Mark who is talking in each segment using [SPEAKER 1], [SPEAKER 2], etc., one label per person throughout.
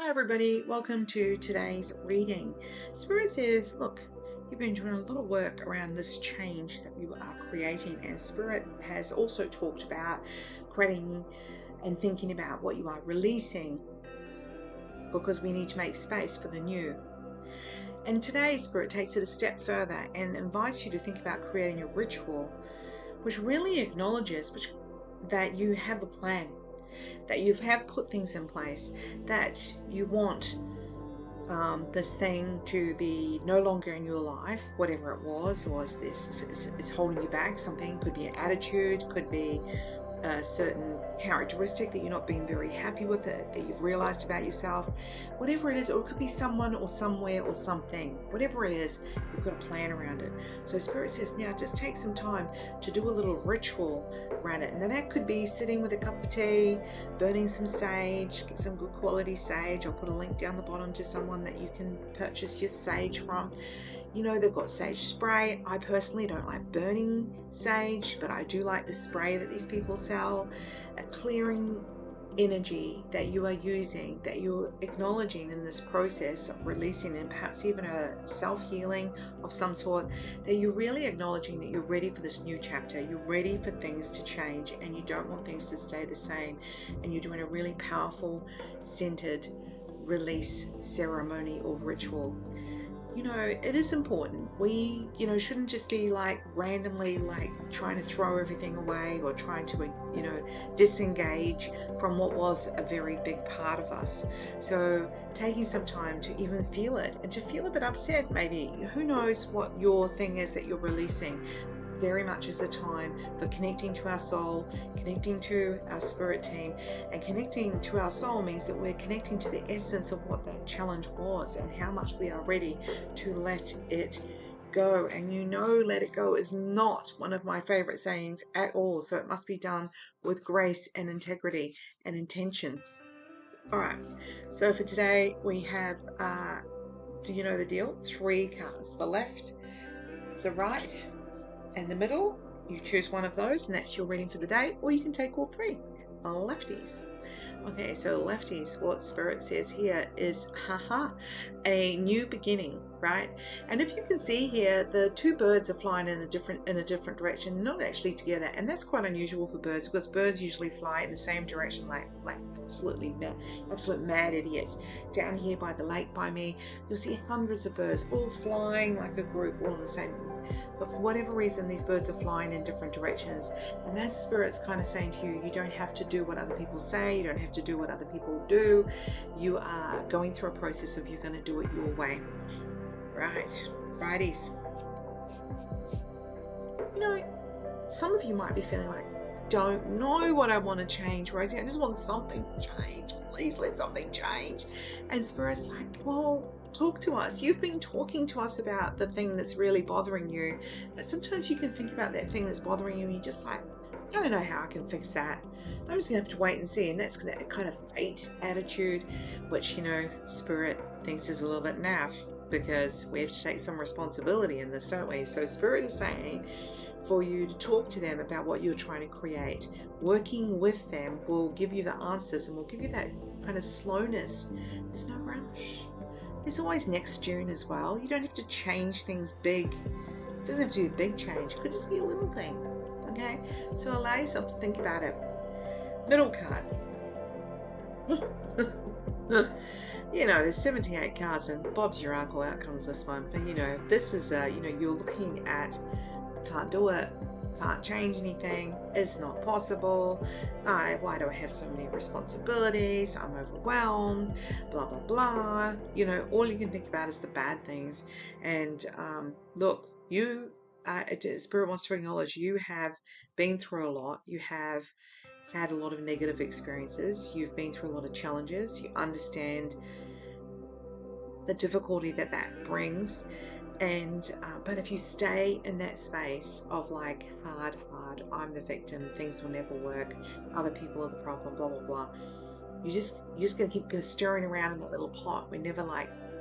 [SPEAKER 1] everybody, welcome to today's reading. Spirit says, look, you've been doing a lot of work around this change that you are creating, and Spirit has also talked about creating and thinking about what you are releasing, because we need to make space for the new. And today Spirit takes it a step further and invites you to think about creating a ritual which really acknowledges that you have a plan, that you have put things in place, that you want this thing to be no longer in your life, whatever it was, or it's holding you back. Something could be an attitude, could be a certain characteristic that you're not being very happy with it, that you've realized about yourself, whatever it is, or it could be someone or somewhere or something, whatever it is, you've got a plan around it. So Spirit says now just take some time to do a little ritual around it. And then that could be sitting with a cup of tea, burning some sage, get some good quality sage. I'll put a link down the bottom to someone that you can purchase your sage from. You know, they've got sage spray. I personally don't like burning sage, but I do like the spray that these people sell. A clearing energy that you are using, that you're acknowledging in this process of releasing, and perhaps even a self-healing of some sort, that you're really acknowledging that you're ready for this new chapter. You're ready for things to change, and you don't want things to stay the same. And you're doing a really powerful, centered release ceremony or ritual. You know, it is important. We, shouldn't just be randomly trying to throw everything away, or trying to, disengage from what was a very big part of us. So taking some time to even feel it, and to feel a bit upset maybe. Who knows what your thing is that you're releasing. Very much is a time for connecting to our soul, connecting to our spirit team. And connecting to our soul means that we're connecting to the essence of what that challenge was, and how much we are ready to let it go. And let it go is not one of my favorite sayings at all. So it must be done with grace and integrity and intention. All right. So for today we have, do you know the deal? 3 cards: the left, the right, and the middle. You choose one of those, and that's your reading for the day, or you can take all 3. Lefties. Okay, so lefties, what Spirit says here is, a new beginning, right? And if you can see here, the 2 birds are flying in a different direction, not actually together. And that's quite unusual for birds, because birds usually fly in the same direction, like absolute mad idiots. Down here by the lake by me, you'll see hundreds of birds all flying like a group, all in the same. But for whatever reason, these birds are flying in different directions. And that Spirit's kind of saying to you, you don't have to do what other people say. You don't have to do what other people do. You are going through a process of you're going to do it your way. Right. Righties. Some of you might be feeling like, don't know what I want to change, Rosie. I just want something to change. Please let something change. And Spirit's like, well, talk to us. You've been talking to us about the thing that's really bothering you. But sometimes you can think about that thing that's bothering you, and you're just like, I don't know how I can fix that. I'm just going to have to wait and see. And that's that kind of fate attitude, which, Spirit thinks is a little bit naff, because we have to take some responsibility in this, don't we? So Spirit is saying for you to talk to them about what you're trying to create. Working with them will give you the answers, and will give you that kind of slowness. There's no rush. There's always next June as well. You don't have to change things big. It doesn't have to be a big change. It could just be a little thing. Okay? So allow yourself to think about it. Middle card. There's 78 cards, and Bob's your uncle. Out comes this one. But this is you're looking at, can't do it, can't change anything, it's not possible, why do I have so many responsibilities, I'm overwhelmed, blah blah blah. All you can think about is the bad things. And look, Spirit wants to acknowledge you have been through a lot. You have had a lot of negative experiences. You've been through a lot of challenges. You understand the difficulty that brings. And but if you stay in that space of hard, I'm the victim, things will never work, other people are the problem, blah blah blah, you're just going to keep stirring around in that little pot. We're never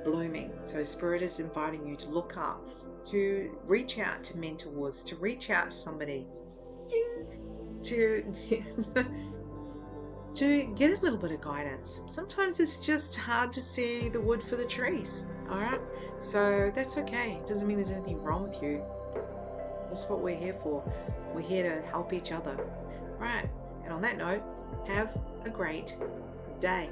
[SPEAKER 1] blooming. So Spirit is inviting you to look up, to reach out to mentors, to reach out to somebody, to to get a little bit of guidance. Sometimes it's just hard to see the wood for the trees. All right. So that's okay. It doesn't mean there's anything wrong with you. That's what we're here for. We're here to help each other. Right. And on that note, have a great day.